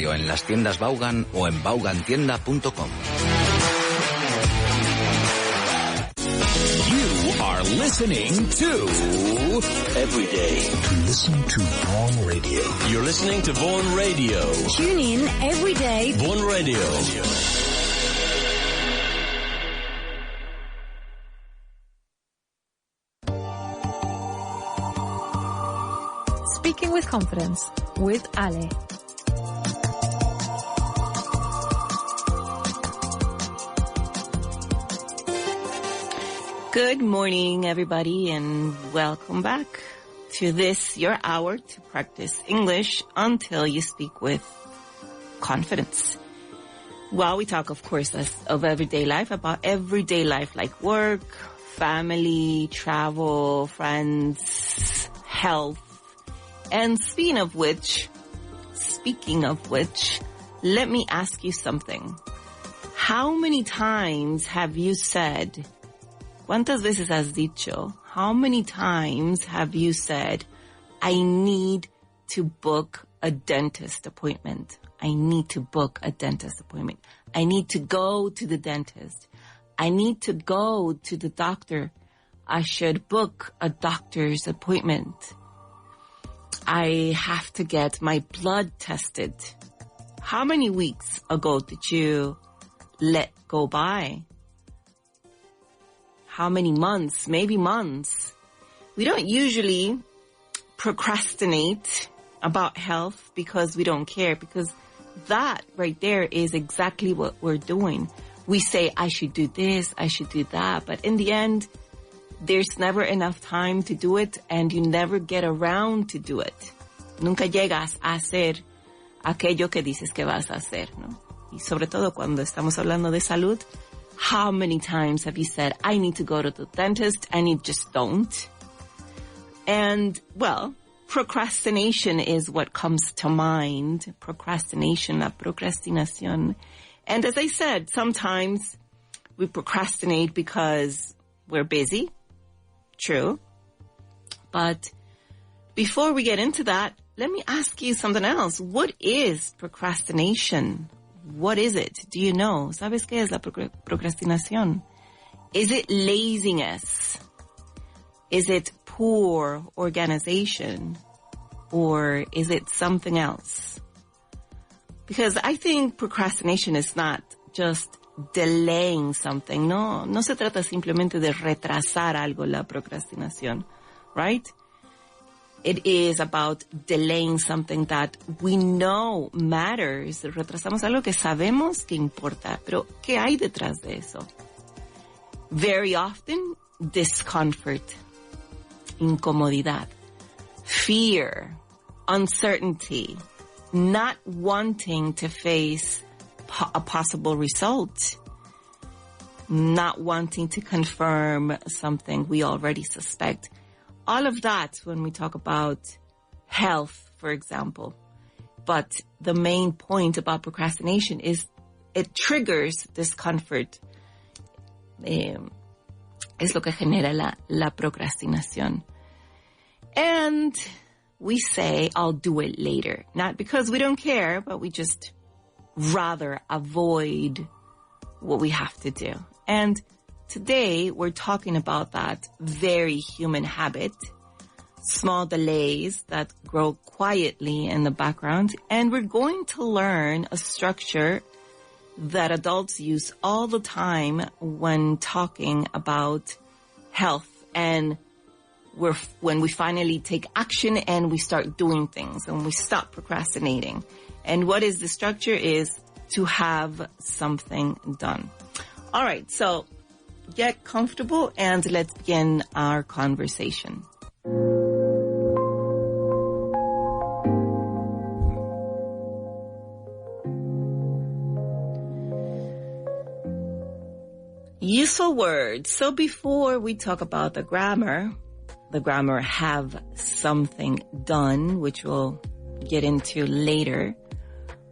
Radio en las tiendas Vaughan o en vaughantienda.com. You are listening to Everyday. Listen to Vaughan Radio. You're listening to Vaughan Radio. Tune in every day. Vaughan Radio. Speaking with Confidence with Ale. Good morning, everybody, and welcome back to this, your hour to practice English until you speak with confidence. Well, we talk, of course, of everyday life, about everyday life like work, family, travel, friends, health. And speaking of which, let me ask you something. How many times have you said, ¿cuántas veces has dicho? How many times have you said, I need to book a dentist appointment? I need to book a dentist appointment. I need to go to the dentist. I need to go to the doctor. I should book a doctor's appointment. I have to get my blood tested. How many weeks ago did you let go by? How many months? Maybe months. We don't usually procrastinate about health because we don't care, because that right there is exactly what we're doing. We say, I should do this, I should do that, but in the end, there's never enough time to do it and you never get around to do it. Nunca llegas a hacer aquello que dices que vas a hacer, ¿no? Y sobre todo cuando estamos hablando de salud, how many times have you said, I need to go to the dentist, and you just don't? And, well, procrastination is what comes to mind. Procrastination, la procrastinación. And as I said, sometimes we procrastinate because we're busy. True. But before we get into that, let me ask you something else. What is procrastination? What is it? Do you know? ¿Sabes qué es la procrastinación? Is it laziness? Is it poor organization? Or is it something else? Because I think procrastination is not just delaying something. No se trata simplemente de retrasar algo, la procrastinación, right? It is about delaying something that we know matters. Retrasamos algo que sabemos que importa. Pero, ¿qué hay detrás de eso? Very often, discomfort, incomodidad, fear, uncertainty, not wanting to face a possible result, not wanting to confirm something we already suspect. All of that when we talk about health, for example. But the main point about procrastination is it triggers discomfort. Es lo que genera la procrastinación. And we say, I'll do it later. Not because we don't care, but we just rather avoid what we have to do. And today, we're talking about that very human habit, small delays that grow quietly in the background. And we're going to learn a structure that adults use all the time when talking about health, and when we finally take action and we start doing things and we stop procrastinating. And what is the structure is to have something done. All right, so get comfortable and let's begin our conversation. Useful words. So before we talk about the grammar have something done, which we'll get into later,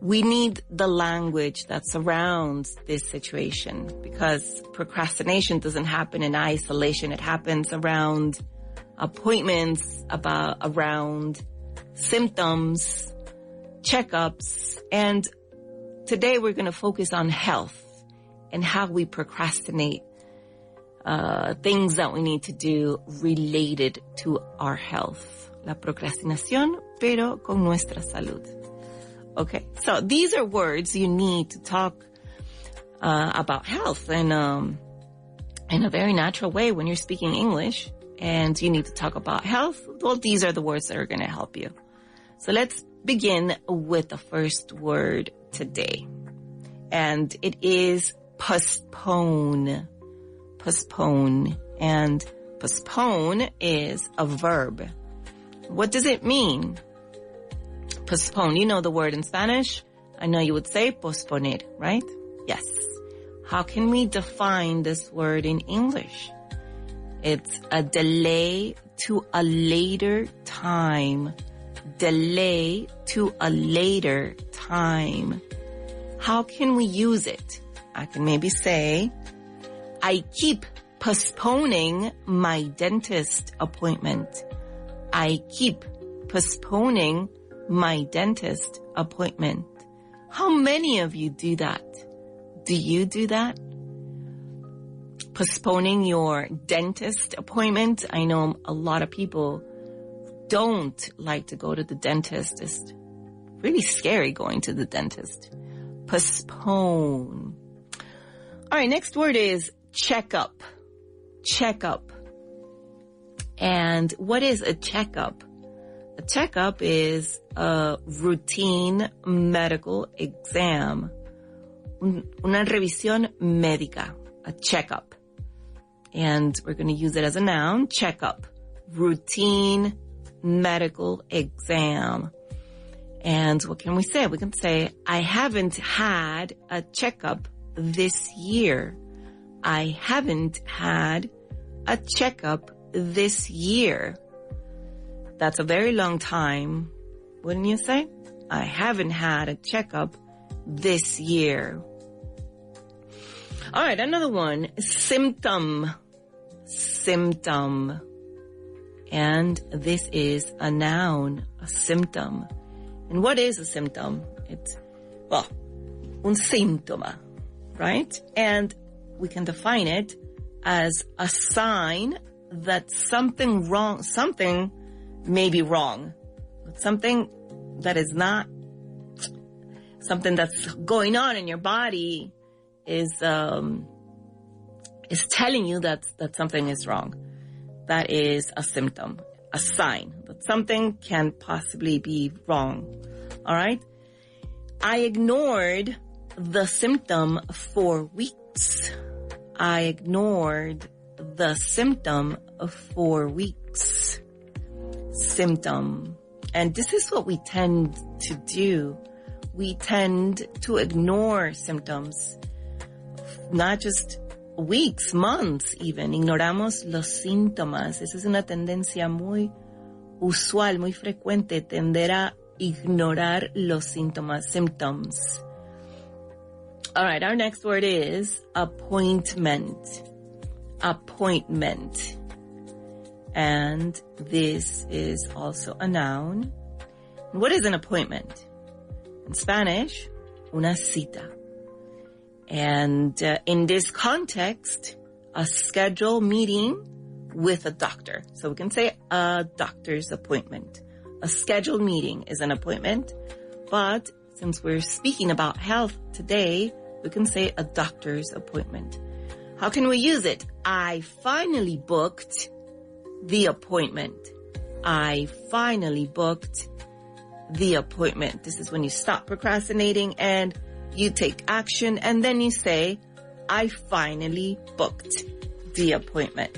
we need the language that surrounds this situation, because procrastination doesn't happen in isolation. It happens around appointments, around symptoms, checkups. And today we're going to focus on health and how we procrastinate things that we need to do related to our health. La procrastinación, pero con nuestra salud. Okay, so these are words you need to talk about health in a very natural way when you're speaking English and you need to talk about health. Well, these are the words that are going to help you. So let's begin with the first word today. And it is postpone. Postpone. And postpone is a verb. What does it mean? Postpone. You know the word in Spanish. I know you would say posponer, right? Yes. How can we define this word in English? It's a delay to a later time. Delay to a later time. How can we use it? I can maybe say, I keep postponing my dentist appointment. I keep postponing my dentist appointment. How many of you do that? Do you do that? Postponing your dentist appointment. I know a lot of people don't like to go to the dentist. It's really scary going to the dentist. Postpone. All right, next word is checkup. Checkup. And what is a checkup? A checkup is a routine medical exam. Una revisión médica. A checkup. And we're going to use it as a noun. Checkup. Routine medical exam. And what can we say? We can say, I haven't had a checkup this year. I haven't had a checkup this year. That's a very long time, wouldn't you say? I haven't had a checkup this year. All right, another one, symptom. Symptom. And this is a noun, a symptom. And what is a symptom? It's, well, un síntoma, right? And we can define it as a sign that something may be wrong. Something that is not, something that's going on in your body is telling you that something is wrong. That is a symptom, a sign that something can possibly be wrong. All right? I ignored the symptom for weeks. I ignored the symptom for weeks. Symptom. And this is what we tend to do. We tend to ignore symptoms. Not just weeks, months even. Ignoramos los síntomas. Esa es una tendencia muy usual, muy frecuente, tender a ignorar los síntomas, symptoms. All right, our next word is appointment. Appointment. And this is also a noun. What is an appointment? In Spanish, una cita. And in this context, a scheduled meeting with a doctor. So we can say a doctor's appointment. A scheduled meeting is an appointment. But since we're speaking about health today, we can say a doctor's appointment. How can we use it? I finally booked the appointment. I finally booked the appointment. This is when you stop procrastinating and you take action, and then you say, I finally booked the appointment.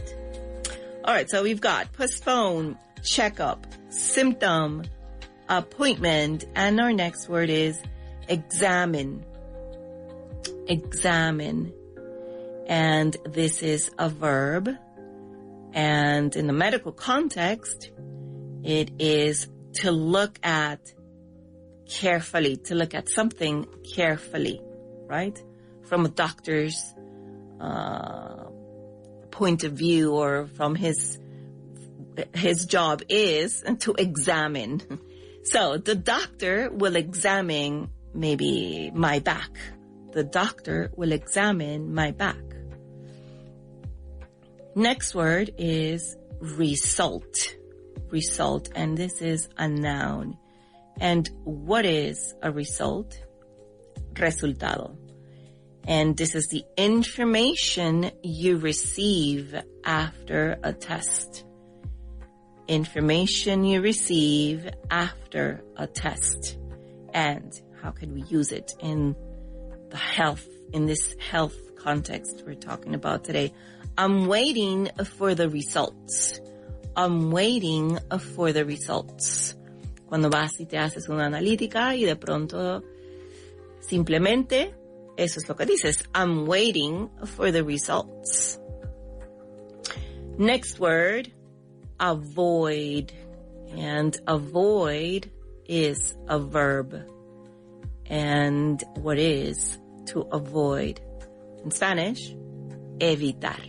All right, so we've got postpone, checkup, symptom, appointment, and our next word is examine. Examine. And this is a verb. And in the medical context, it is to look at carefully, to look at something carefully, right? From a doctor's point of view, or from his job is to examine. So the doctor will examine maybe my back. The doctor will examine my back. Next word is result. Result, and this is a noun. And what is a result? Resultado. And this is the information you receive after a test. Information you receive after a test. And how can we use it in this health context we're talking about today? I'm waiting for the results. I'm waiting for the results. Cuando vas y te haces una analítica y de pronto simplemente eso es lo que dices. I'm waiting for the results. Next word, avoid. And avoid is a verb. And what is to avoid? In Spanish, evitar.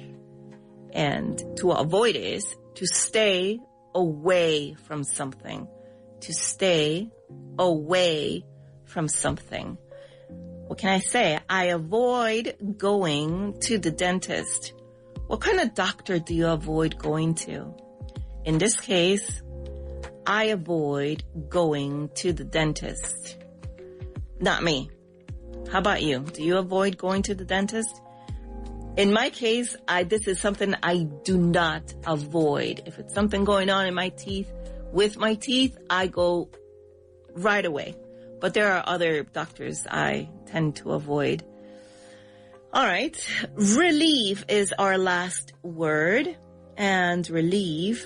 And to avoid is to stay away from something. To stay away from something. What can I say? I avoid going to the dentist. What kind of doctor do you avoid going to? In this case, I avoid going to the dentist. Not me. How about you? Do you avoid going to the dentist? In my case, this is something I do not avoid. If it's something going on in my teeth, with my teeth, I go right away. But there are other doctors I tend to avoid. All right. Relieve is our last word. And relieve,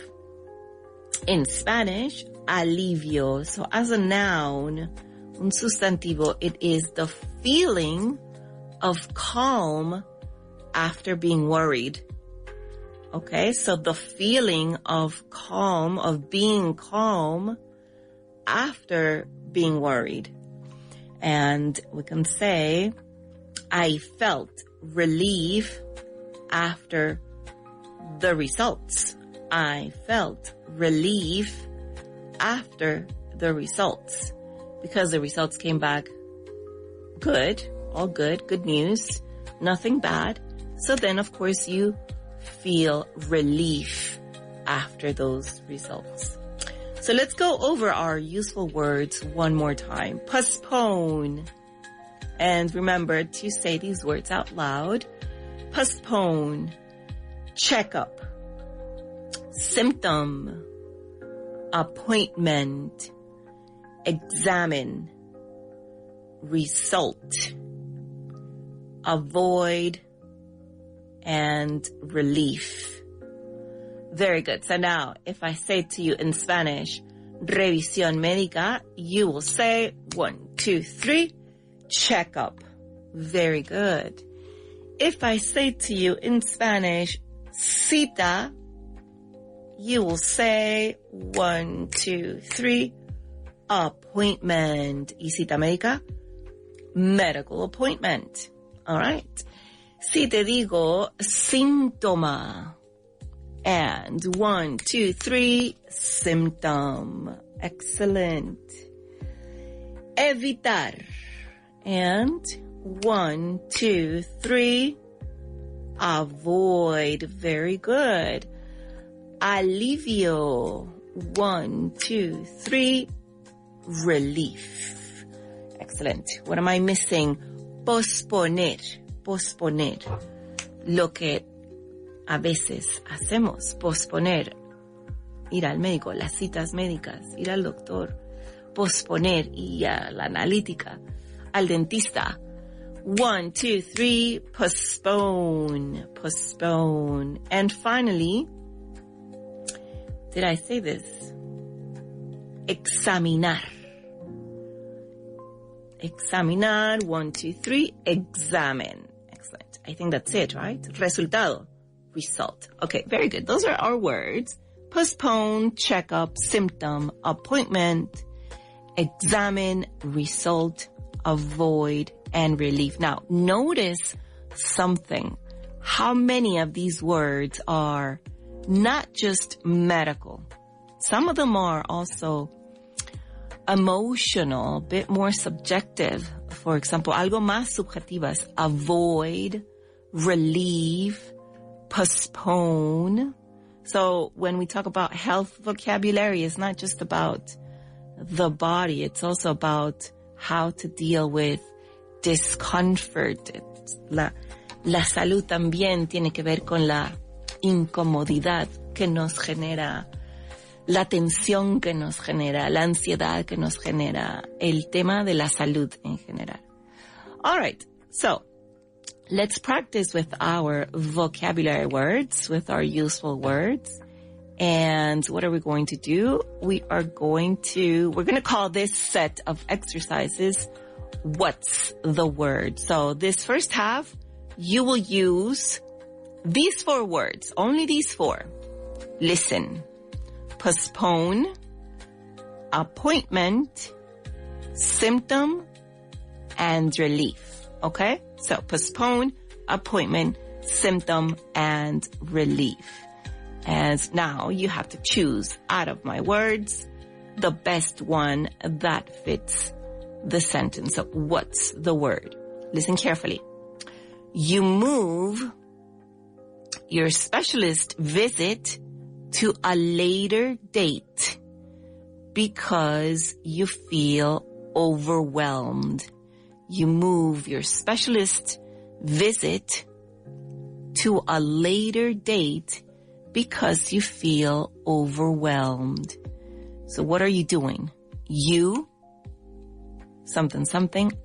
in Spanish, alivio. So as a noun, un sustantivo, it is the feeling of calm after being worried. Okay, so the feeling of calm, of being calm after being worried. And we can say, I felt relief after the results. I felt relief after the results. Because the results came back good, all good, good news, nothing bad. So then, of course, you feel relief after those results. So let's go over our useful words one more time. Postpone. And remember to say these words out loud. Postpone. Checkup. Symptom. Appointment. Examine. Result. Avoid. And relief. Very good. So now, if I say to you in Spanish, revisión médica, you will say 1, 2, 3, checkup. Very good. If I say to you in Spanish, cita, you will say 1, 2, 3, appointment. Y cita médica, medical appointment. All right. Si te digo síntoma, and 1, 2, 3, symptom. Excellent. Evitar, and 1, 2, 3, avoid. Very good. Alivio, 1, 2, 3, relief. Excellent. What am I missing? Posponer. Posponer. Lo que a veces hacemos. Posponer. Ir al médico, las citas médicas, ir al doctor. Posponer y a la analítica, al dentista. 1, 2, 3, postpone. Postpone. And finally, did I say this? Examinar. Examinar, 1, 2, 3, examine. Excellent. I think that's it, right? Resultado, result. Okay, very good. Those are our words. Postpone, checkup, symptom, appointment, examine, result, avoid, and relief. Now, notice something. How many of these words are not just medical? Some of them are also emotional, a bit more subjective. For example, algo más subjetivas, avoid, relieve, postpone. So when we talk about health vocabulary, it's not just about the body. It's also about how to deal with discomfort. La salud también tiene que ver con la incomodidad que nos genera, la tensión que nos genera, la ansiedad que nos genera, el tema de la salud en general. All right, so let's practice with our vocabulary words, with our useful words. And what are we going to do? We're going to call this set of exercises, What's the Word? So this first half, you will use these 4 words, only these 4. Listen, postpone, appointment, symptom, and relief. Okay? So postpone, appointment, symptom, and relief. And now you have to choose out of my words the best one that fits the sentence. So what's the word? Listen carefully. You move your specialist visit to a later date because you feel overwhelmed. You move your specialist visit to a later date because you feel overwhelmed. So what are you doing? You, something,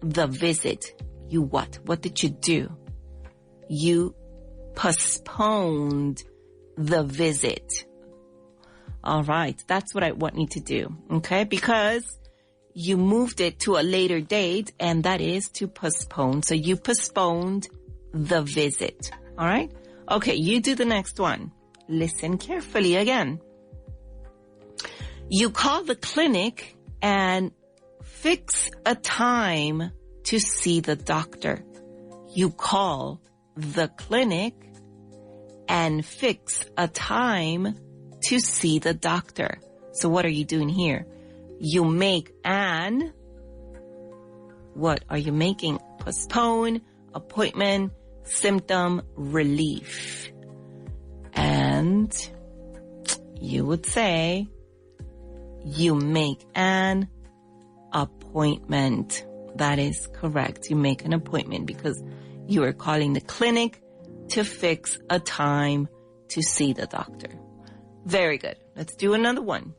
the visit. You what? What did you do? You postponed the visit. All right. That's what I want you to do. Okay. Because you moved it to a later date, and that is to postpone. So you postponed the visit. All right. Okay. You do the next one. Listen carefully again. You call the clinic and fix a time to see the doctor. You call the clinic and fix a time to see the doctor. So what are you doing here? You make an, what are you making? Postpone, appointment, symptom, relief. And you would say, you make an appointment. That is correct. You make an appointment because you are calling the clinic to fix a time to see the doctor. Very good. Let's do another one.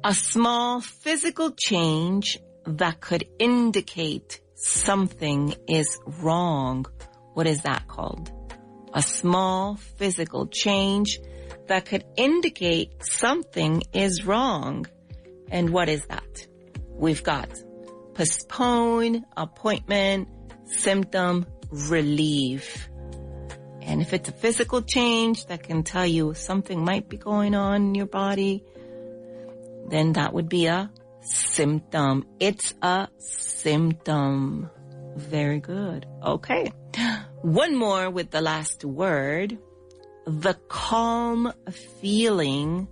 A small physical change that could indicate something is wrong. What is that called? A small physical change that could indicate something is wrong. And what is that? We've got postpone, appointment, symptom, relief. And if it's a physical change that can tell you something might be going on in your body, then that would be a symptom. It's a symptom. Very good. Okay. One more with the last word. The calm feeling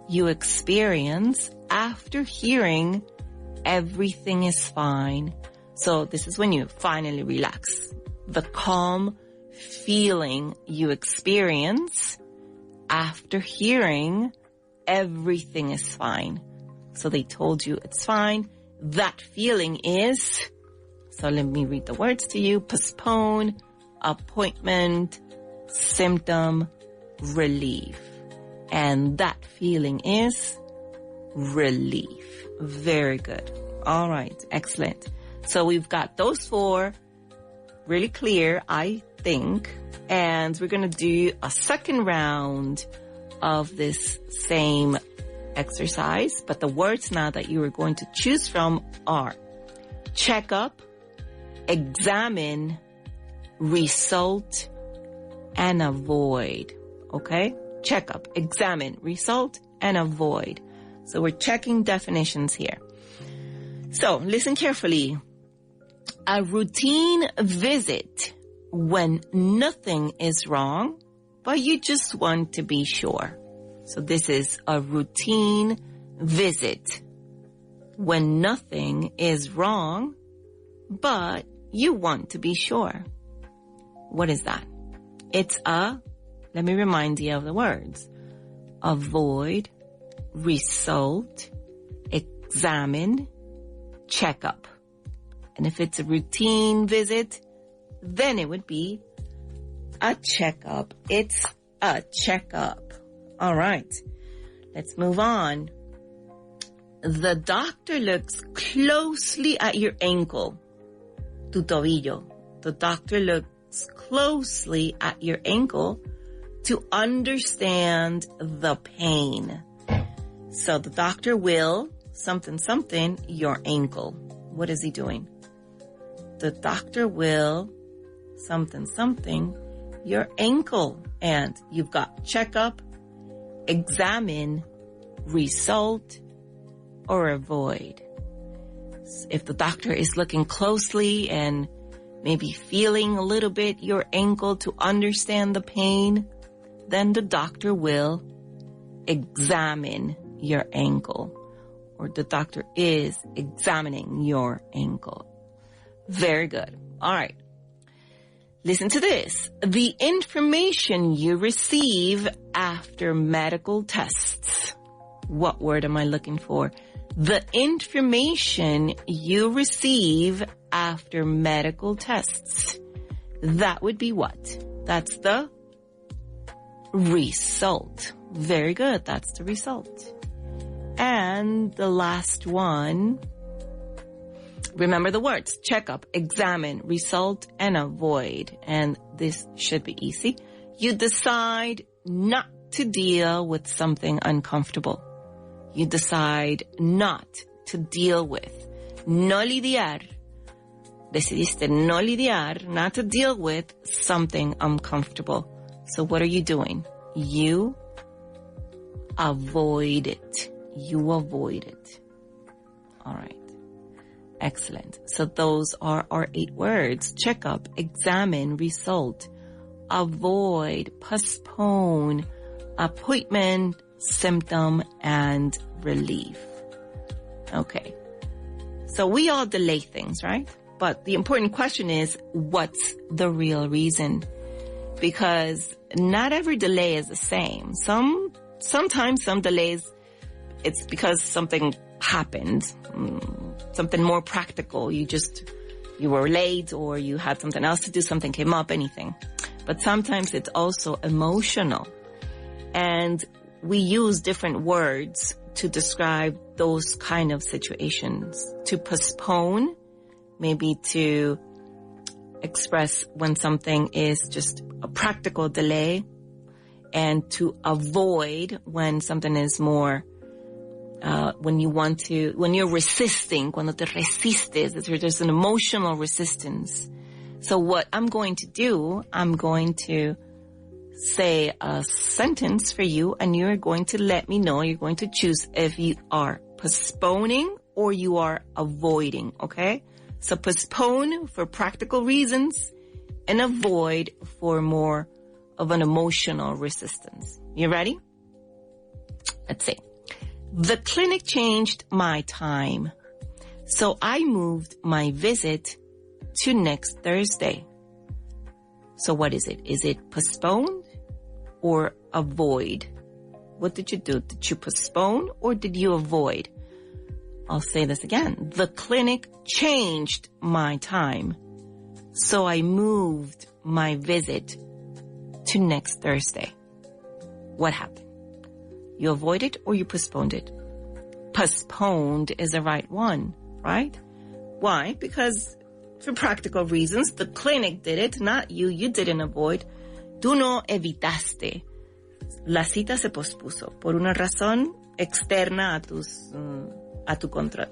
you experience after hearing everything is fine. So this is when you finally relax. The calm feeling you experience after hearing everything is fine. So they told you it's fine. That feeling is, so let me read the words to you. Postpone, appointment, symptom, relief. And that feeling is relief. Very good. All right. Excellent. So we've got those 4 really clear, I think. And we're going to do a second round of this same exercise. But the words now that you are going to choose from are check up, examine, result, and avoid. Okay? Check up, examine, result, and avoid. So we're checking definitions here. So listen carefully. A routine visit when nothing is wrong, but you just want to be sure. So this is a routine visit when nothing is wrong, but you want to be sure. What is that? It's let me remind you of the words. Avoid, result, examine, checkup. And if it's a routine visit, then it would be a checkup. It's a checkup. All right. Let's move on. The doctor looks closely at your ankle. Tu tobillo. The doctor looks closely at your ankle to understand the pain. So the doctor will something your ankle. What is he doing? The doctor will something your ankle. And you've got checkup, examine, result, or avoid. If the doctor is looking closely and maybe feeling a little bit your ankle to understand the pain, then the doctor will examine your ankle, or the doctor is examining your ankle. Very good. All right. Listen to this. The information you receive after medical tests. What word am I looking for? The information you receive after medical tests. That would be what? That's the result. Very good. That's the result. And the last one, remember the words: checkup, examine, result, and avoid. And this should be easy. You decide not to deal with something uncomfortable. You decide not to deal with. No lidiar. Decidiste no lidiar, not to deal with something uncomfortable. So what are you doing? You avoid it. You avoid it. All right. Excellent. So those are our 8 words. Checkup, examine, result, avoid, postpone, appointment, symptom, and relief. Okay. So we all delay things, right? But the important question is, what's the real reason? Because not every delay is the same. Sometimes some delays, it's because something happened, something more practical. You were late, or you had something else to do, something came up, anything. But sometimes it's also emotional. And we use different words to describe those kind of situations. To postpone, maybe to express when something is just a practical delay, and to avoid when something is more, when you're resisting, cuando te resistes, there's an emotional resistance. So what I'm going to do, I'm going to say a sentence for you, and you're going to let me know, you're going to choose if you are postponing or you are avoiding, okay? So postpone for practical reasons and avoid for more of an emotional resistance. You ready? Let's see. The clinic changed my time, so I moved my visit to next Thursday. So what is it? Is it postponed or avoid? What did you do? Did you postpone or did you avoid? I'll say this again. The clinic changed my time, so I moved my visit to next Thursday. What happened? You avoided or you postponed it? Postponed is the right one, right? Why? Because for practical reasons, the clinic did it, not you. You didn't avoid. Tú no evitaste. La cita se pospuso por una razón externa a tu control.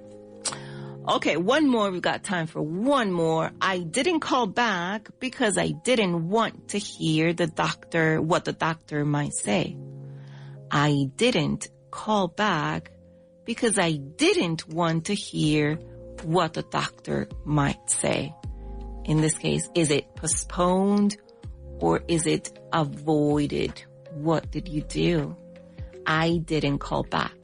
Okay, one more. We've got time for one more. I didn't call back because I didn't want to hear what the doctor might say. I didn't call back because I didn't want to hear what the doctor might say. In this case, is it postponed or is it avoided? What did you do? I didn't call back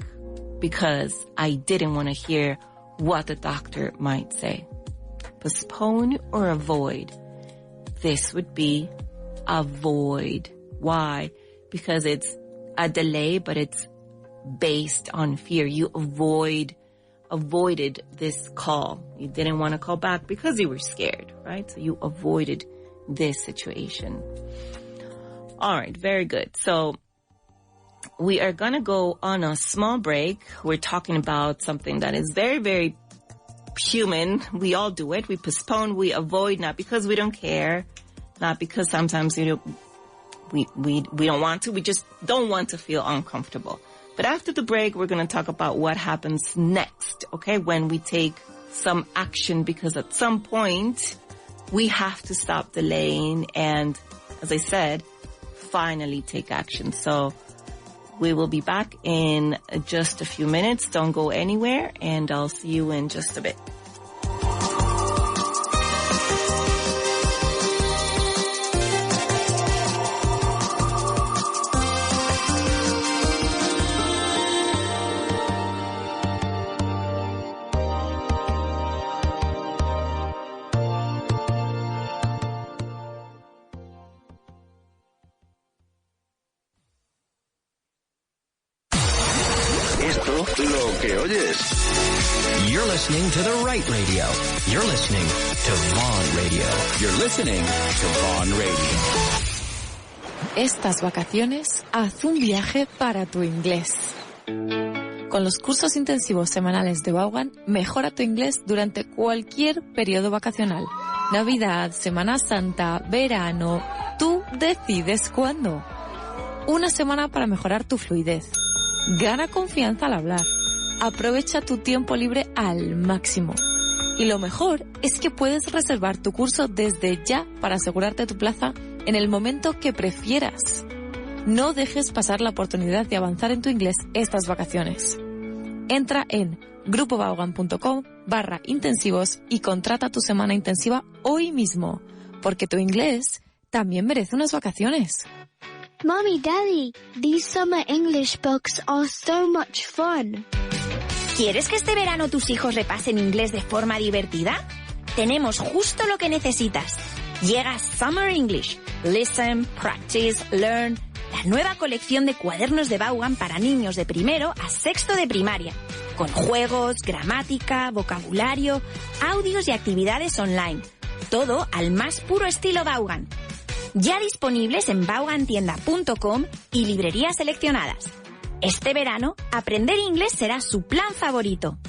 because I didn't want to hear what the doctor might say. Postpone or avoid? This would be avoid. Why? Because it's a delay, but it's based on fear. You avoided this call. You didn't want to call back because you were scared, right? So you avoided this situation. All right, very good. So we are going to go on a small break. We're talking about something that is very, very human. We all do it. We postpone, we avoid, not because we don't care, not because sometimes we don't want to. We just don't want to feel uncomfortable. But after the break, we're going to talk about what happens next, okay, when we take some action, because at some point we have to stop delaying and, as I said, finally take action. So we will be back in just a few minutes. Don't go anywhere, and I'll see you in just a bit. Lo que oyes. You're listening to the right radio. You're listening to Vaughan Radio. You're listening to Vaughan Radio. Estas vacaciones, haz un viaje para tu inglés. Con los cursos intensivos semanales de Vaughan, mejora tu inglés durante cualquier periodo vacacional. Navidad, Semana Santa, verano, tú decides cuándo. Una semana para mejorar tu fluidez. Gana confianza al hablar. Aprovecha tu tiempo libre al máximo. Y lo mejor es que puedes reservar tu curso desde ya para asegurarte tu plaza en el momento que prefieras. No dejes pasar la oportunidad de avanzar en tu inglés estas vacaciones. Entra en grupovaughan.com/intensivos y contrata tu semana intensiva hoy mismo, porque tu inglés también merece unas vacaciones. Mommy, Daddy, these summer English books are so much fun. ¿Quieres que este verano tus hijos repasen inglés de forma divertida? Tenemos justo lo que necesitas. Llega Summer English. Listen, practice, learn. La nueva colección de cuadernos de Vaughan para niños de primero a sexto de primaria. Con juegos, gramática, vocabulario, audios y actividades online. Todo al más puro estilo Vaughan. Ya disponibles en vaughantienda.com y librerías seleccionadas. Este verano, aprender inglés será su plan favorito.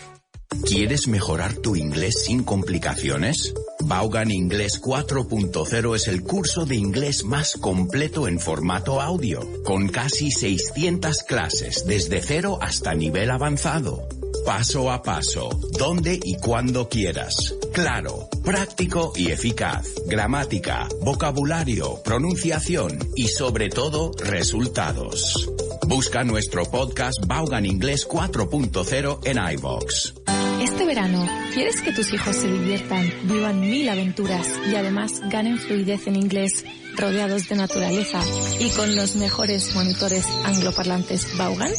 ¿Quieres mejorar tu inglés sin complicaciones? Vaughan Inglés 4.0 es el curso de inglés más completo en formato audio, con casi 600 clases desde cero hasta nivel avanzado. Paso a paso, donde y cuando quieras. Claro, práctico y eficaz. Gramática, vocabulario, pronunciación y sobre todo resultados. Busca nuestro podcast Vaughan Inglés 4.0 en iVoox. Este verano, ¿quieres que tus hijos se diviertan, vivan 1000 aventuras y además ganen fluidez en inglés, rodeados de naturaleza y con los mejores monitores angloparlantes Vaughan?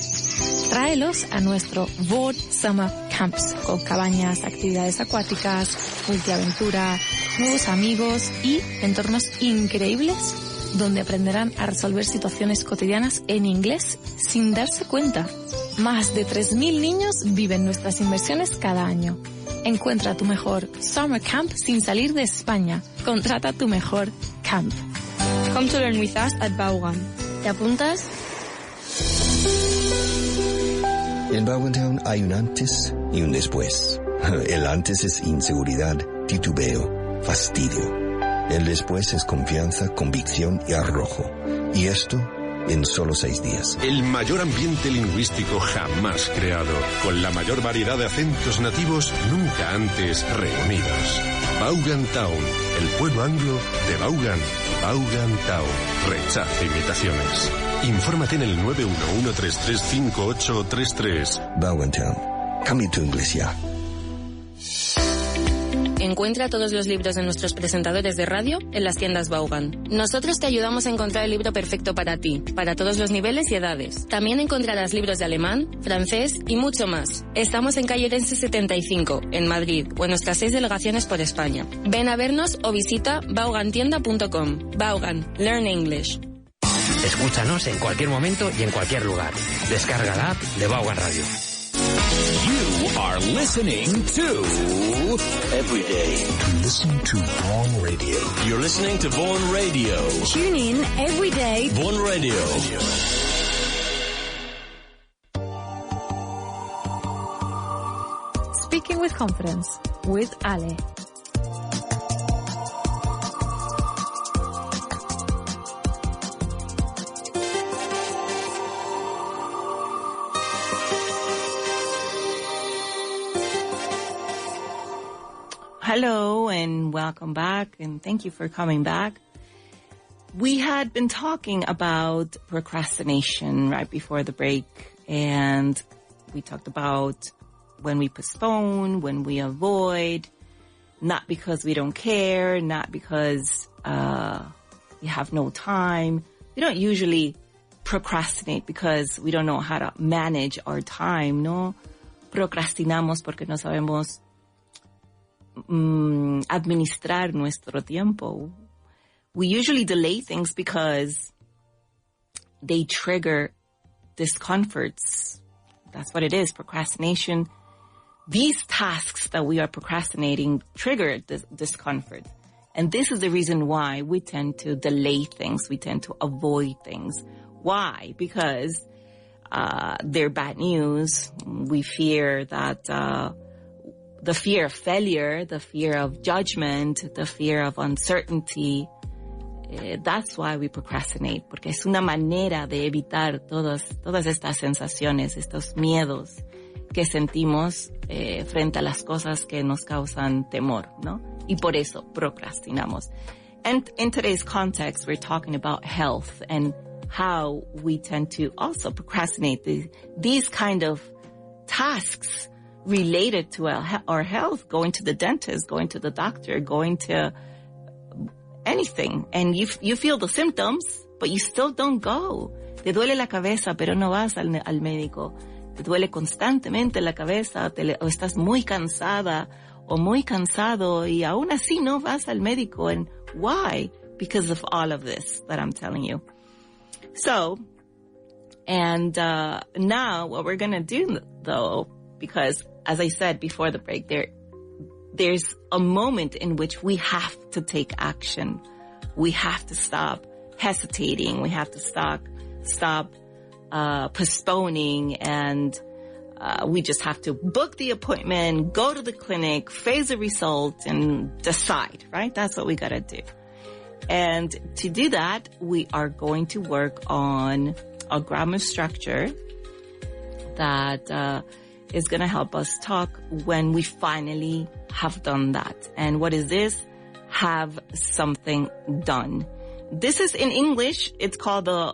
Tráelos a nuestro Vaughan Summer Camps, con cabañas, actividades acuáticas, multiaventura, nuevos amigos y entornos increíbles donde aprenderán a resolver situaciones cotidianas en inglés sin darse cuenta. Más de 3.000 niños viven nuestras inversiones cada año. Encuentra tu mejor Summer Camp sin salir de España. Contrata tu mejor camp. Come to learn with us at Vaughan. ¿Te apuntas? En Vaughan Town hay un antes y un después. El antes es inseguridad, titubeo, fastidio. El después es confianza, convicción y arrojo. Y esto en solo 6 días. El mayor ambiente lingüístico jamás creado, con la mayor variedad de acentos nativos nunca antes reunidos. Vaughan Town, el pueblo anglo de Vaughan. Vaughan Town. Rechaza imitaciones. Infórmate en el 911335833. Vaughan Town. Cambia tu inglés ya. En Encuentra todos los libros de nuestros presentadores de radio en las tiendas Vaughan. Nosotros te ayudamos a encontrar el libro perfecto para ti, para todos los niveles y edades. También encontrarás libros de alemán, francés y mucho más. Estamos en calle Orense 75, en Madrid, o en nuestras 6 delegaciones por España. Ven a vernos o visita vaughantienda.com. Vaughan, learn English. Escúchanos en cualquier momento y en cualquier lugar. Descarga la app de Vaughan Radio. You are listening to Everyday. Listen to Vaughan Radio. You're listening to Vaughan Radio. Tune in every day. Vaughan Radio. Speaking with confidence with Ale. Hello and welcome back, and thank you for coming back. We had been talking about procrastination right before the break, and we talked about when we postpone, when we avoid, not because we don't care, not because we have no time. We don't usually procrastinate because we don't know how to manage our time, ¿no? Procrastinamos porque no sabemos administrar nuestro tiempo. We usually delay things because they trigger discomforts. That's what it is, procrastination. These tasks that we are procrastinating trigger discomfort. And this is the reason why we tend to delay things. We tend to avoid things. Why? Because they're bad news. We fear that the fear of failure, the fear of judgment, the fear of uncertainty. That's why we procrastinate, porque es una manera de evitar todas estas sensaciones, estos miedos que sentimos frente a las cosas que nos causan temor, ¿no? Y por eso procrastinamos. And in today's context, we're talking about health and how we tend to also procrastinate these kind of tasks related to our health, going to the dentist, going to the doctor, going to anything. And you feel the symptoms, but you still don't go. Te duele la cabeza, pero no vas al médico. Te duele constantemente la cabeza, o estás muy cansada o muy cansado y aún así no vas al médico. And why? Because of all of this that I'm telling you. So, and now what we're going to do though, because as I said before the break, there's a moment in which we have to take action. We have to stop hesitating. We have to stop postponing, and we just have to book the appointment, go to the clinic, face the result, and decide, right? That's what we got to do. And to do that, we are going to work on a grammar structure that is going to help us talk when we finally have done that. And what is this? Have something done. This is in English, it's called the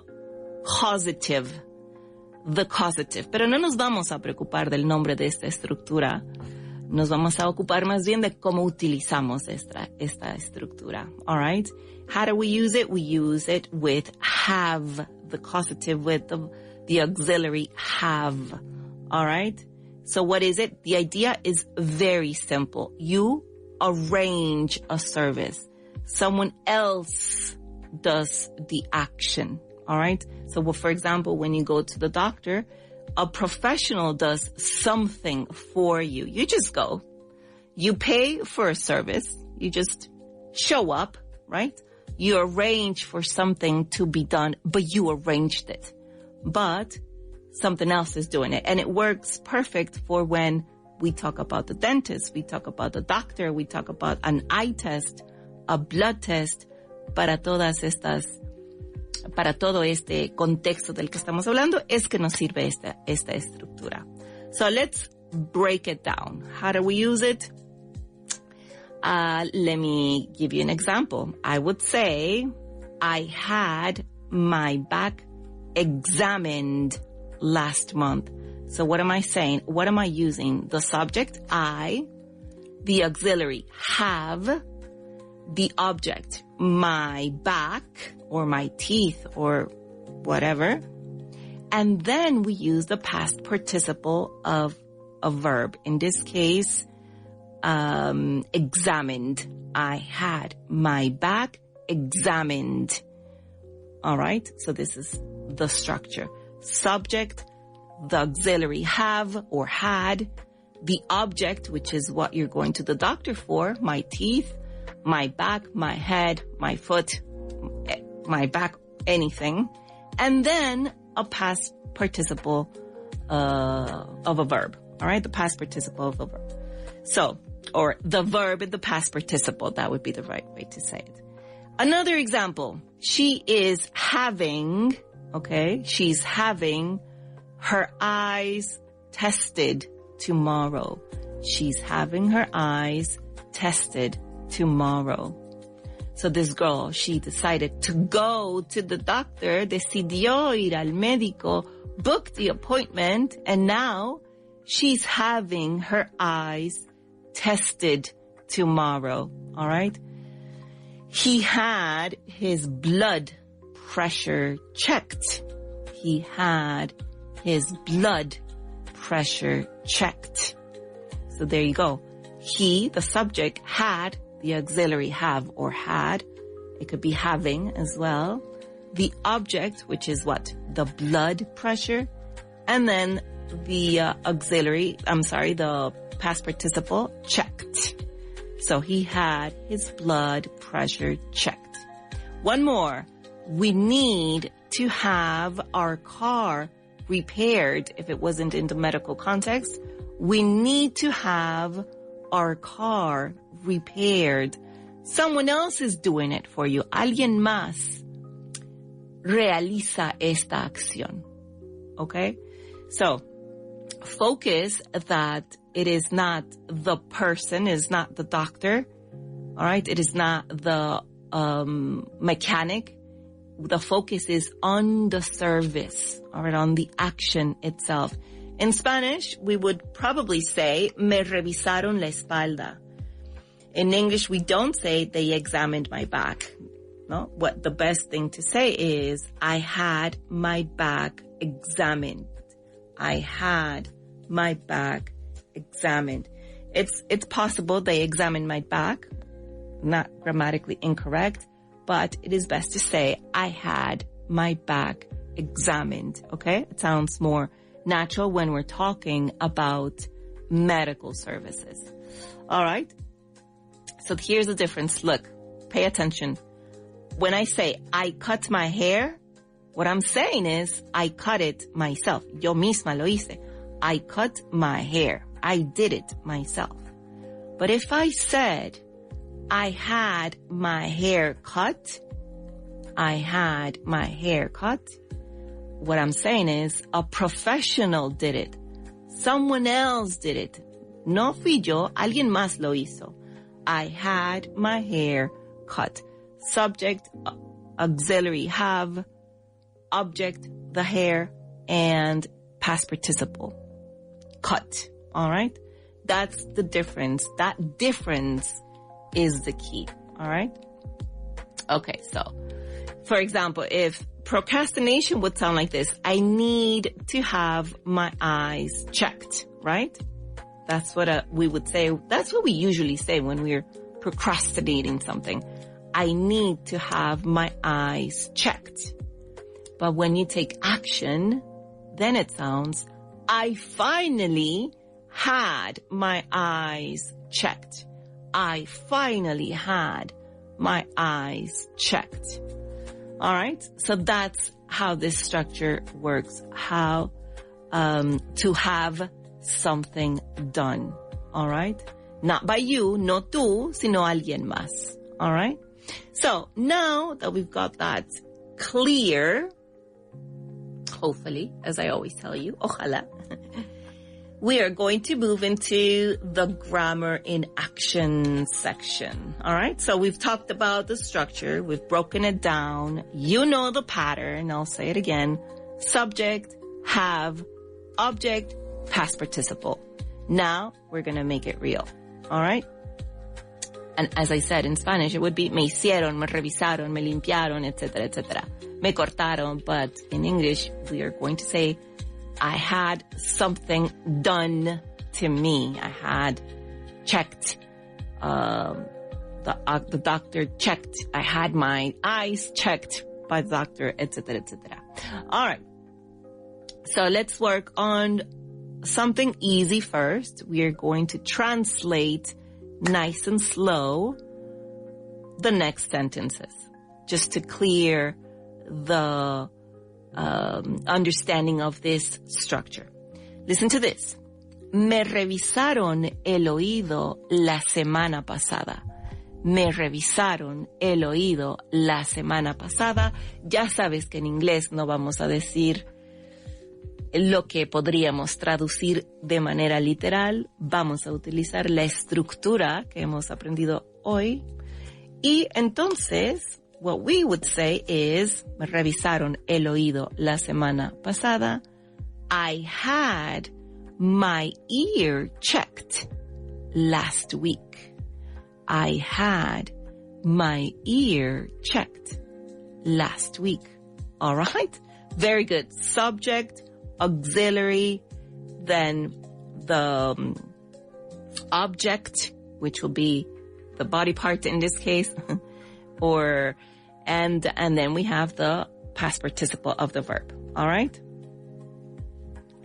causative. The causative. Pero no nos vamos a preocupar del nombre de esta estructura. Nos vamos a ocupar más bien de cómo utilizamos esta estructura. All right? How do we use it? We use it with have, the causative with the auxiliary have. All right? So what is it? The idea is very simple. You arrange a service. Someone else does the action. All right? So, for example, when you go to the doctor, a professional does something for you. You just go. You pay for a service. You just show up, right? You arrange for something to be done, but you arranged it. But something else is doing it. And it works perfect for when we talk about the dentist, we talk about the doctor, we talk about an eye test, a blood test, para todo este contexto del que estamos hablando, es que nos sirve esta estructura. So let's break it down. How do we use it? Let me give you an example. I would say, I had my back examined last month. So what am I saying? What am I using? The subject, I, the auxiliary have, the object my back or my teeth or whatever. And then we use the past participle of a verb. In this case, examined. I had my back examined. All right. So this is the structure. Subject, the auxiliary have or had, the object, which is what you're going to the doctor for, my teeth, my back, my head, my foot, my back, anything. And then a past participle of a verb. All right. The past participle of a verb. So, or the verb in the past participle. That would be the right way to say it. Another example. She is having, okay, she's having her eyes tested tomorrow. She's having her eyes tested tomorrow. So this girl, she decided to go to the doctor, decidió ir al médico, booked the appointment, and now she's having her eyes tested tomorrow. All right. He had his blood pressure checked. He had his blood pressure checked. So there you go. He, the subject, had, the auxiliary have or had. It could be having as well. The object, which is what? The blood pressure. And then the the past participle, checked. So he had his blood pressure checked. One more. We need to have our car repaired. If it wasn't in the medical context, we need to have our car repaired. Someone else is doing it for you. Alguien más realiza esta acción. Okay? So, focus that it is not the person, it is not the doctor. All right? It is not the mechanic. The focus is on the service, all right, on the action itself. In Spanish, we would probably say, me revisaron la espalda. In English, we don't say, they examined my back. No, what the best thing to say is, I had my back examined. I had my back examined. It's possible they examined my back, not grammatically incorrect, but it is best to say, I had my back examined, okay? It sounds more natural when we're talking about medical services. All right? So here's the difference. Look, pay attention. When I say, I cut my hair, what I'm saying is, I cut it myself. Yo misma lo hice. I cut my hair. I did it myself. But if I said, I had my hair cut, I had my hair cut, what I'm saying is a professional did it. Someone else did it. No fui yo, alguien más lo hizo. I had my hair cut. Subject, auxiliary have, object, the hair, and past participle. Cut. All right? That's the difference. That difference is the key. All right? Okay, so, for example, if procrastination would sound like this, I need to have my eyes checked, right? That's what we would say. That's what we usually say when we're procrastinating something. I need to have my eyes checked. But when you take action, then it sounds, I finally had my eyes checked. I finally had my eyes checked. All right. So that's how this structure works. How, to have something done. All right. Not by you, no tú, sino alguien más. All right. So now that we've got that clear, hopefully, as I always tell you, ojalá, we are going to move into the grammar in action section. All right. So we've talked about the structure. We've broken it down. You know the pattern. I'll say it again. Subject, have, object, past participle. Now we're going to make it real. All right? And as I said, in Spanish, it would be me hicieron, me revisaron, me limpiaron, etc., etc. Me cortaron. But in English, we are going to say, I had something done to me. I had checked, the doctor checked. I had my eyes checked by the doctor, etc., etc. All right. So let's work on something easy first. We are going to translate nice and slow the next sentences, just to clear the understanding of this structure. Listen to this. Me revisaron el oído la semana pasada. Me revisaron el oído la semana pasada. Ya sabes que en inglés no vamos a decir lo que podríamos traducir de manera literal. Vamos a utilizar la estructura que hemos aprendido hoy. Y entonces, what we would say is, me revisaron el oído la semana pasada. I had my ear checked last week. I had my ear checked last week. All right? Very good. Subject, auxiliary, then the object, which will be the body part in this case, and then we have the past participle of the verb. All right?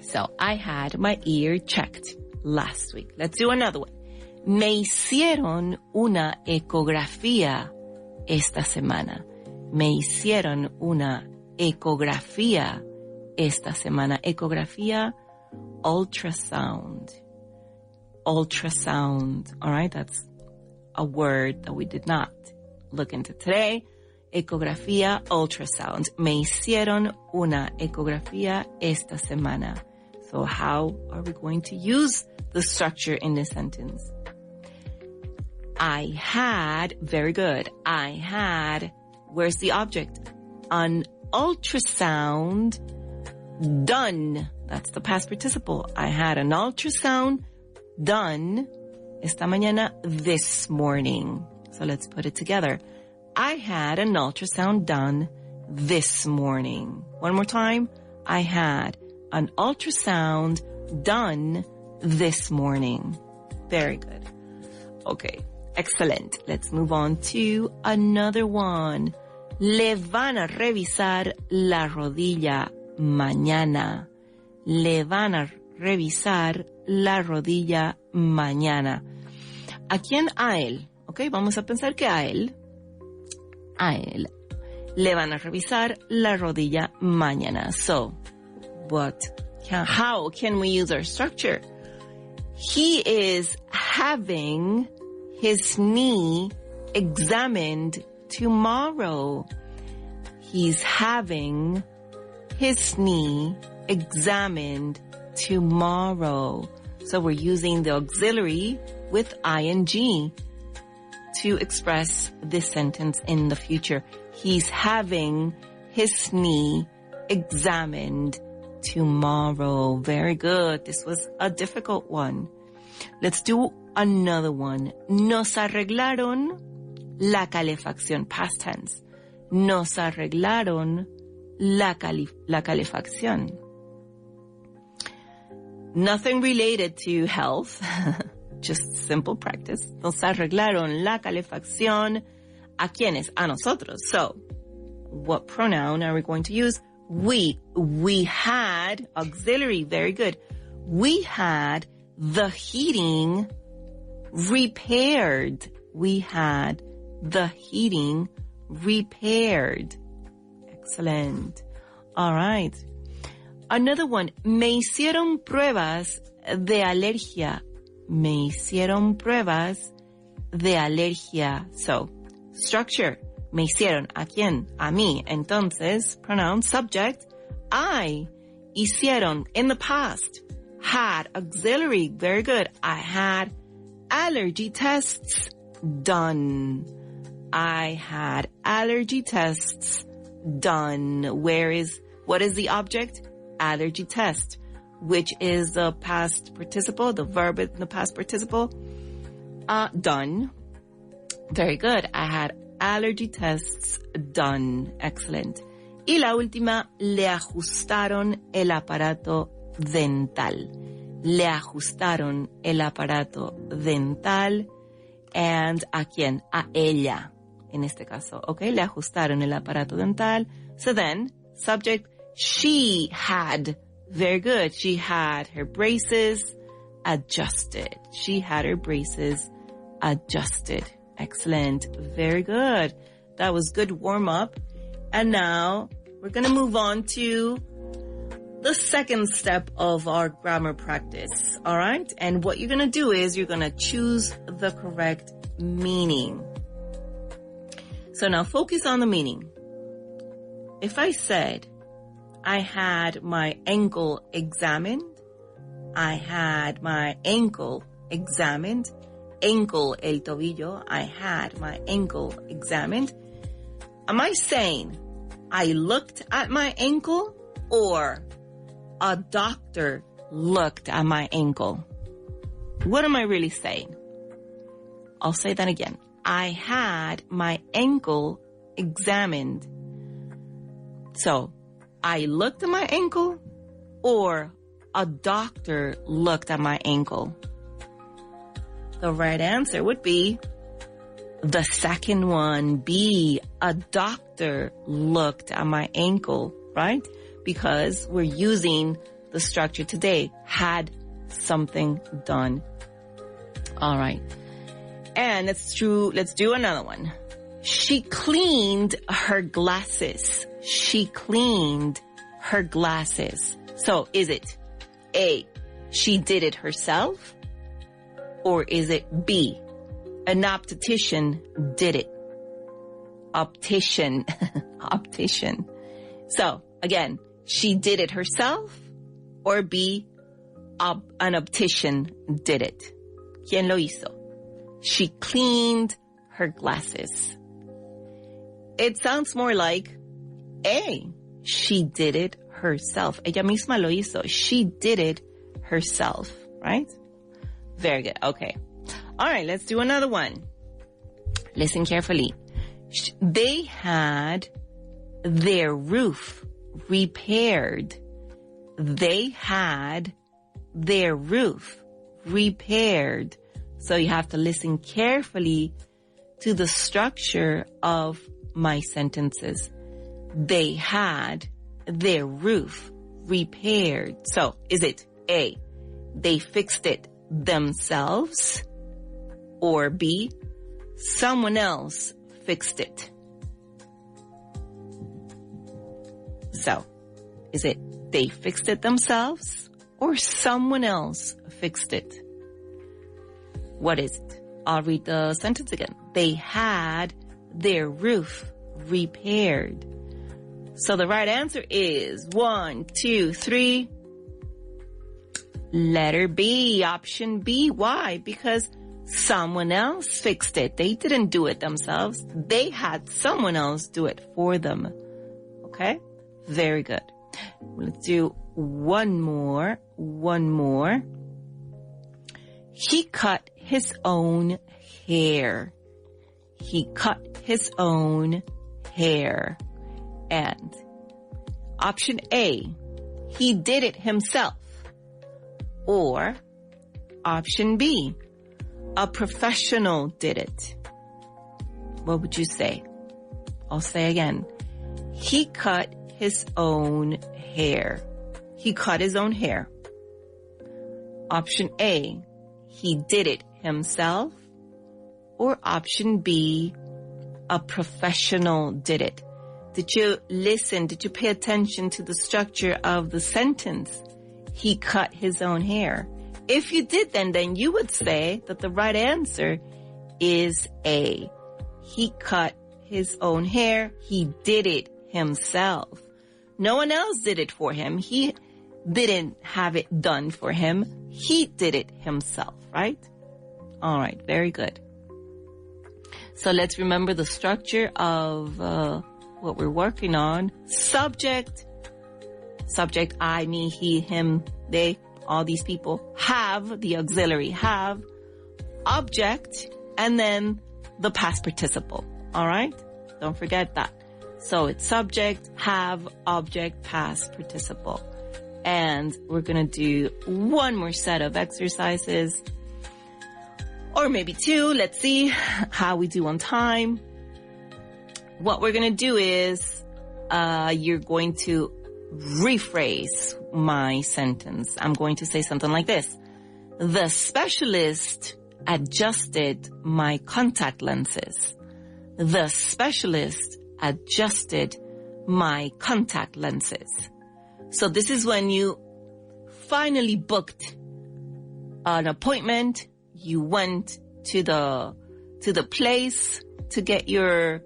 So I had my ear checked last week. Let's do another one. Me hicieron una ecografía esta semana. Me hicieron una ecografía esta semana. Ecografía, ultrasound. Ultrasound. All right, that's a word that we did not look into today. Ecografía, ultrasound. Me hicieron una ecografía esta semana. So how are we going to use the structure in this sentence? I had, very good. I had, where's the object? An ultrasound done. That's the past participle. I had an ultrasound done esta mañana, this morning. So let's put it together. I had an ultrasound done this morning. One more time. I had an ultrasound done this morning. Very good. Okay. Excellent. Let's move on to another one. Le van a revisar la rodilla mañana. Le van a revisar la rodilla mañana. ¿A quién? A él. Ok, vamos a pensar que a él. Le van a revisar la rodilla mañana. So, how can we use our structure? He is having his knee examined tomorrow. He's having his knee examined tomorrow. So we're using the auxiliary with ing to express this sentence in the future. He's having his knee examined tomorrow. Very good. This was a difficult one. Let's do another one. Nos arreglaron la calefacción. Past tense. Nos arreglaron la calefacción. Nothing related to health. Just simple practice. Nos arreglaron la calefacción. ¿A quiénes? A nosotros. So, what pronoun are we going to use? We. We had, auxiliary, very good. We had the heating repaired. We had the heating repaired. Excellent. All right. Another one. Me hicieron pruebas de alergia. Me hicieron pruebas de alergia. So, structure. Me hicieron. ¿A quién? A mí. Entonces, pronoun, subject, I. Hicieron, in the past. Had, auxiliary, very good. I had allergy tests done. I had allergy tests done. What is the object? Allergy test, which is the past participle, the verb in the past participle. done. Very good. I had allergy tests done. Excellent. Y la última, le ajustaron el aparato dental. Le ajustaron el aparato dental. And ¿a quién? A ella, en este caso. Okay, le ajustaron el aparato dental. So then, subject, she had. Very good. She had her braces adjusted. She had her braces adjusted. Excellent. Very good. That was good warm up. And now we're going to move on to the second step of our grammar practice. All right. And what you're going to do is you're going to choose the correct meaning. So now focus on the meaning. If I said, I had my ankle examined, I had my ankle examined, ankle, el tobillo, I had my ankle examined. Am I saying I looked at my ankle or a doctor looked at my ankle? What am I really saying? I'll say that again. I had my ankle examined. So, I looked at my ankle or a doctor looked at my ankle? The right answer would be the second one, B. A doctor looked at my ankle, right? Because we're using the structure today, had something done. All right. And let's do another one. She cleaned her glasses. She cleaned her glasses. So is it A, she did it herself? Or is it B, an optician did it? Optician. Optician. So again, she did it herself? Or B, an optician did it? ¿Quién lo hizo? She cleaned her glasses. It sounds more like A, she did it herself. Ella misma lo hizo. She did it herself, right? Very good. Okay. All right, let's do another one. Listen carefully. They had their roof repaired. They had their roof repaired. So you have to listen carefully to the structure of my sentences. They had their roof repaired. So is it A, they fixed it themselves? Or B, someone else fixed it? So is it they fixed it themselves or someone else fixed it? What is it? I'll read the sentence again. They had their roof repaired. So the right answer is 1, 2, 3. Letter B, option B. Why? Because someone else fixed it. They didn't do it themselves. They had someone else do it for them. Okay? Very good. Let's do one more. He cut his own hair. He cut his own hair. And option A, he did it himself. Or option B, a professional did it. What would you say? I'll say again. He cut his own hair. He cut his own hair. Option A, he did it himself. Or option B, a professional did it. Did you listen? Did you pay attention to the structure of the sentence? He cut his own hair. If you did, then you would say that the right answer is A. He cut his own hair. He did it himself. No one else did it for him. He didn't have it done for him. He did it himself, right? All right, very good. So let's remember the structure of what we're working on. Subject, I, me, he, him, they, all these people. Have, the auxiliary, have, object, and then the past participle. All right? Don't forget that. So it's subject, have, object, past participle. And we're going to do one more set of exercises, or maybe two. Let's see how we do on time. What we're going to do is you're going to rephrase my sentence. I'm going to say something like this. The specialist adjusted my contact lenses. The specialist adjusted my contact lenses. So this is when you finally booked an appointment. You went to the place to get your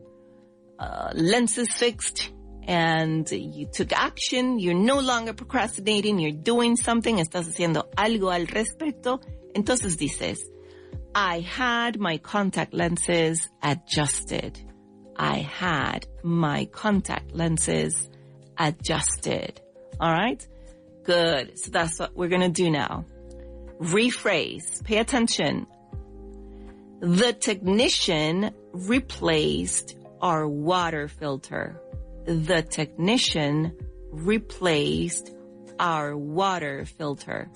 lenses fixed, and you took action. You're no longer procrastinating. You're doing something. Estás haciendo algo al respecto. Entonces dices, I had my contact lenses adjusted. I had my contact lenses adjusted. All right? Good. So that's what we're going to do now. Rephrase. Pay attention. The technician replaced our water filter. The technician replaced our water filter.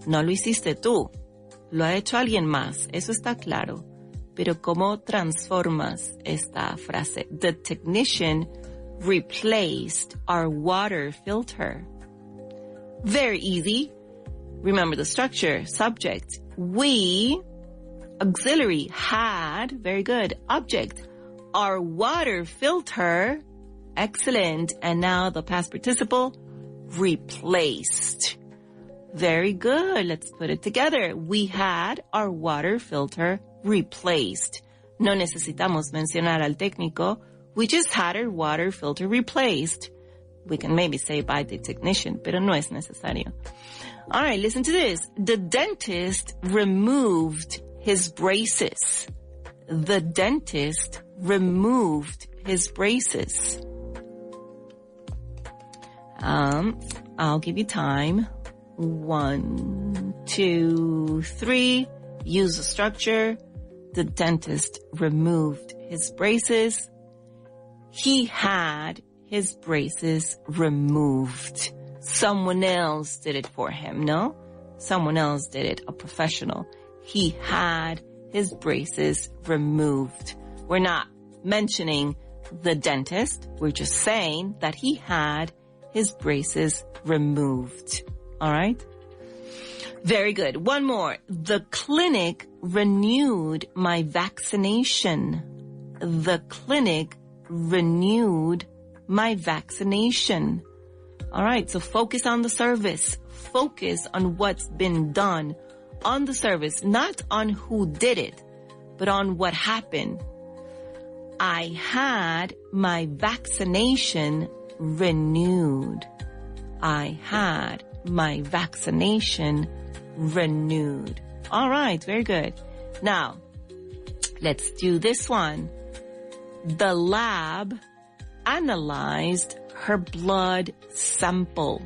No lo hiciste tú. Lo ha hecho alguien más. Eso está claro. Pero ¿cómo transformas esta frase? The technician replaced our water filter. Very easy. Remember the structure. Subject. We. Auxiliary. Had. Very good. Object. Our water filter. Excellent. And now the past participle. Replaced. Very good. Let's put it together. We had our water filter replaced. No necesitamos mencionar al técnico. We just had our water filter replaced. We can maybe say by the technician, pero no es necesario. All right, listen to this. The dentist removed his braces. The dentist removed his braces. I'll give you time. 1, 2, 3. Use the structure. The dentist removed his braces. He had his braces removed. Someone else did it for him, no? Someone else did it, a professional. He had his braces removed. We're not mentioning the dentist. We're just saying that he had his braces removed. All right? Very good. One more. The clinic renewed my vaccination. The clinic renewed my vaccination. All right, so focus on the service. Focus on what's been done on the service, not on who did it, but on what happened. I had my vaccination renewed. I had my vaccination renewed. All right, very good. Now, let's do this one. The lab analyzed her blood sample.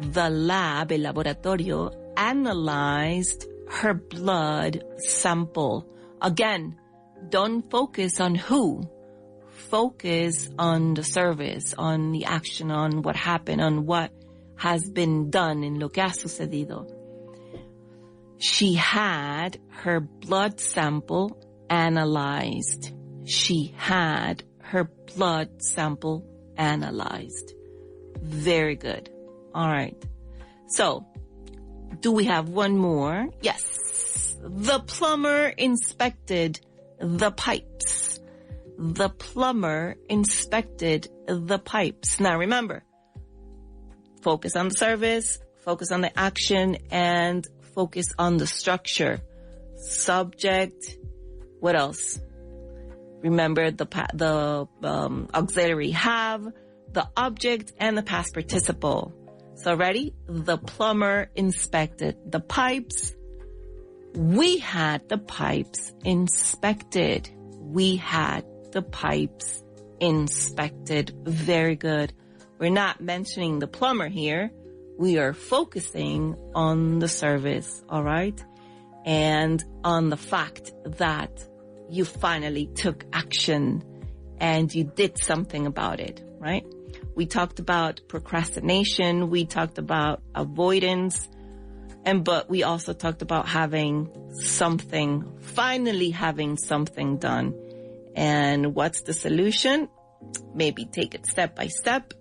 The lab, el laboratorio, analyzed her blood sample. Again, don't focus on who. Focus on the service, on the action, on what happened, on what has been done, en lo que ha sucedido. She had her blood sample analyzed. She had her blood sample analyzed. Very good. All right. So, do we have one more? Yes. The plumber inspected the pipes. The plumber inspected the pipes. Now remember, focus on the service, focus on the action, and focus on the structure. Subject. What else? Remember the auxiliary have, the object, and the past participle. So ready? The plumber inspected the pipes. We had the pipes inspected. We had the pipes inspected. Very good. We're not mentioning the plumber here. We are focusing on the service. All right? and on the fact that you finally took action and you did something about it, right? We talked about procrastination, we talked about avoidance, but we also talked about finally having something done. And what's the solution? Maybe take it step by step,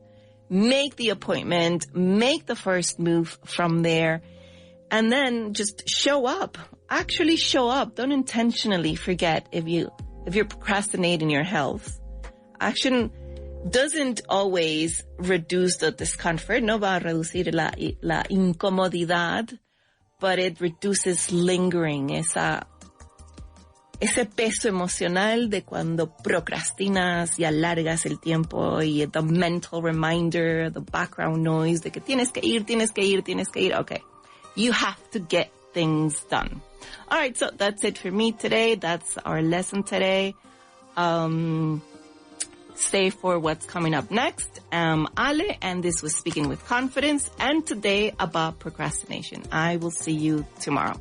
make the appointment, make the first move from there, and then just show up. Actually show up. Don't intentionally forget if you're procrastinating your health. Action doesn't always reduce the discomfort, no va a reducir la incomodidad, but it reduces lingering, ese peso emocional de cuando procrastinas y alargas el tiempo, y the mental reminder, the background noise de que tienes que ir. Okay. You have to get things done. All right, so that's it for me today. That's our lesson today. Stay for what's coming up next. Ale, and this was Speaking with Confidence, and today about procrastination. I will see you tomorrow.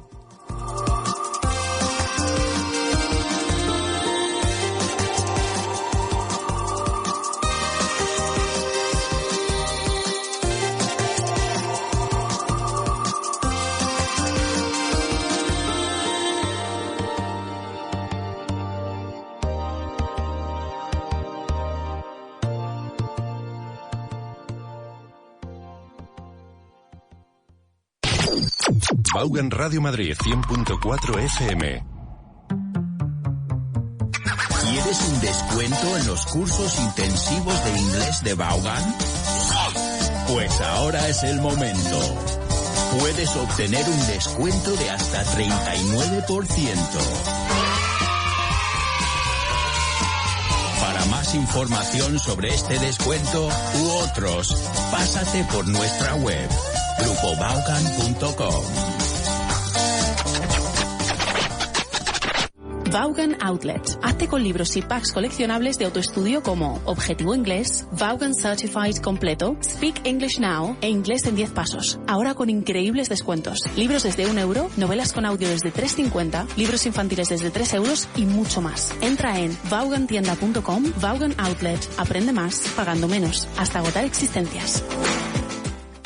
Vaughan Radio Madrid 100.4 FM. ¿Quieres un descuento en los cursos intensivos de inglés de Vaughan? Pues ahora es el momento. Puedes obtener un descuento de hasta 39%. Para más información sobre este descuento u otros, pásate por nuestra web grupovaughan.com. Vaughan Outlet. Hazte con libros y packs coleccionables de autoestudio como Objetivo Inglés, Vaughan Certified Completo, Speak English Now e Inglés en 10 pasos. Ahora con increíbles descuentos. Libros desde €1, novelas con audio desde €3.50, libros infantiles desde €3 y mucho más. Entra en vaughantienda.com, Vaughan Outlet. Aprende más, pagando menos, hasta agotar existencias.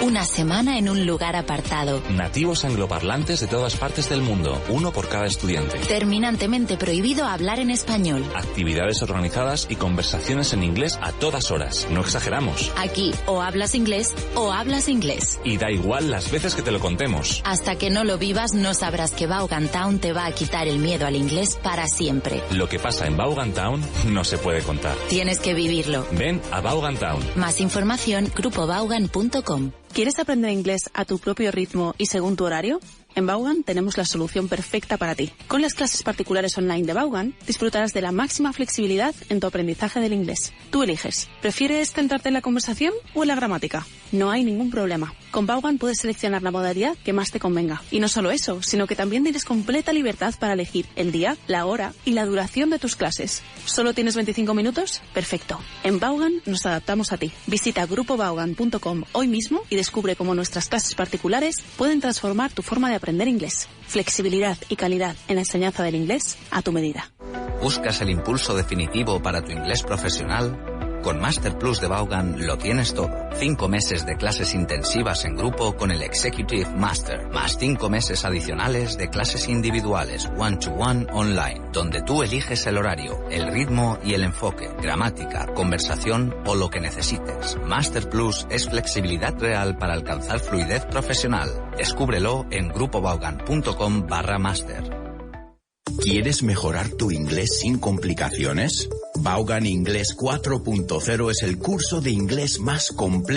Una semana en un lugar apartado. Nativos angloparlantes de todas partes del mundo, uno por cada estudiante. Terminantemente prohibido hablar en español. Actividades organizadas y conversaciones en inglés a todas horas. No exageramos. Aquí o hablas inglés o hablas inglés. Y da igual las veces que te lo contemos. Hasta que no lo vivas no sabrás que Vaughan Town te va a quitar el miedo al inglés para siempre. Lo que pasa en Vaughan Town no se puede contar. Tienes que vivirlo. Ven a Vaughan Town. Más información, grupovaughan.com. ¿Quieres aprender inglés a tu propio ritmo y según tu horario? En Vaughan tenemos la solución perfecta para ti. Con las clases particulares online de Vaughan, disfrutarás de la máxima flexibilidad en tu aprendizaje del inglés. Tú eliges. ¿Prefieres centrarte en la conversación o en la gramática? No hay ningún problema. Con Vaughan puedes seleccionar la modalidad que más te convenga. Y no solo eso, sino que también tienes completa libertad para elegir el día, la hora y la duración de tus clases. ¿Solo tienes 25 minutos? Perfecto. En Vaughan nos adaptamos a ti. Visita grupovaughan.com hoy mismo y descubre cómo nuestras clases particulares pueden transformar tu forma de aprender inglés. Flexibilidad y calidad en la enseñanza del inglés a tu medida. ¿Buscas el impulso definitivo para tu inglés profesional? Con Master Plus de Vaughan lo tienes todo. 5 meses de clases intensivas en grupo con el Executive Master, más 5 meses adicionales de clases individuales one-to-one online, donde tú eliges el horario, el ritmo y el enfoque, gramática, conversación o lo que necesites. Master Plus es flexibilidad real para alcanzar fluidez profesional. Descúbrelo en grupovaughan.com/master. ¿Quieres mejorar tu inglés sin complicaciones? Vaughan Inglés 4.0 es el curso de inglés más completo